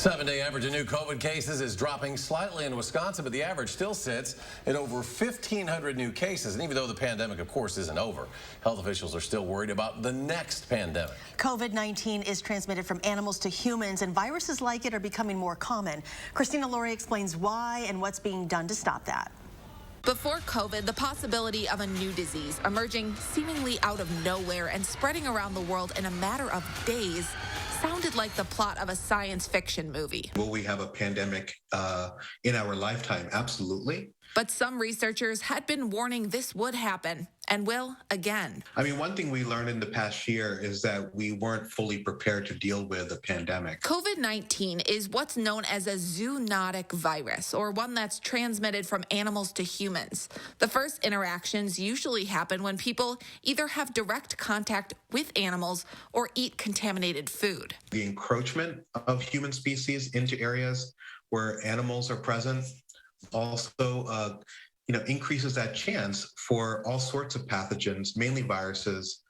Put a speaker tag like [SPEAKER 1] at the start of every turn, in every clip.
[SPEAKER 1] 7-day average of new COVID cases is dropping slightly in Wisconsin, but the average still sits at over 1,500 new cases. And even though the pandemic, of course, isn't over, health officials are still worried about the next pandemic.
[SPEAKER 2] COVID-19 is transmitted from animals to humans, and viruses like it are becoming more common. Christina Laurie explains why and what's being done to stop that.
[SPEAKER 3] Before COVID, the possibility of a new disease emerging seemingly out of nowhere and spreading around the world in a matter of days sounded like the plot of a science fiction movie.
[SPEAKER 4] Will we have a pandemic in our lifetime? Absolutely.
[SPEAKER 3] But some researchers had been warning this would happen and will again.
[SPEAKER 4] I mean, one thing we learned in the past year is that we weren't fully prepared to deal with a pandemic.
[SPEAKER 3] COVID-19 is what's known as a zoonotic virus, or one that's transmitted from animals to humans. The first interactions usually happen when people either have direct contact with animals or eat contaminated food.
[SPEAKER 4] The encroachment of human species into areas where animals are present also increases that chance for all sorts of pathogens, mainly viruses,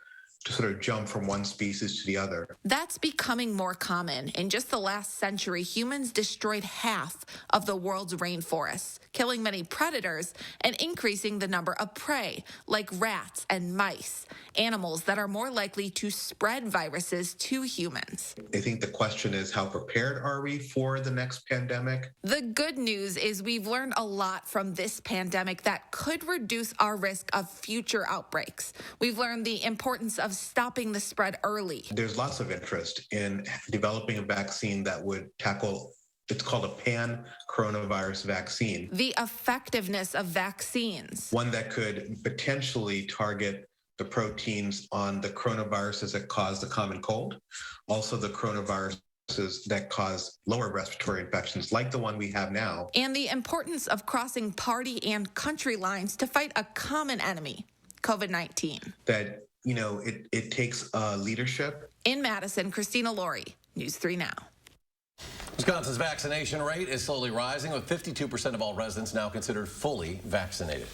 [SPEAKER 4] to sort of jump from one species to the other.
[SPEAKER 3] That's becoming more common. In just the last century, humans destroyed half of the world's rainforests, killing many predators and increasing the number of prey, like rats and mice, animals that are more likely to spread viruses to humans.
[SPEAKER 4] I think the question is, how prepared are we for the next pandemic?
[SPEAKER 3] The good news is we've learned a lot from this pandemic that could reduce our risk of future outbreaks. We've learned the importance of stopping the spread early.
[SPEAKER 4] There's lots of interest in developing a vaccine that would tackle, it's called a pan-coronavirus vaccine.
[SPEAKER 3] The effectiveness of vaccines.
[SPEAKER 4] One that could potentially target the proteins on the coronaviruses that cause the common cold, also the coronaviruses that cause lower respiratory infections like the one we have now.
[SPEAKER 3] And the importance of crossing party and country lines to fight a common enemy, COVID-19.
[SPEAKER 4] That, it takes leadership.
[SPEAKER 3] In Madison, Christina Laurie, News 3 Now.
[SPEAKER 1] Wisconsin's vaccination rate is slowly rising, with 52% of all residents now considered fully vaccinated.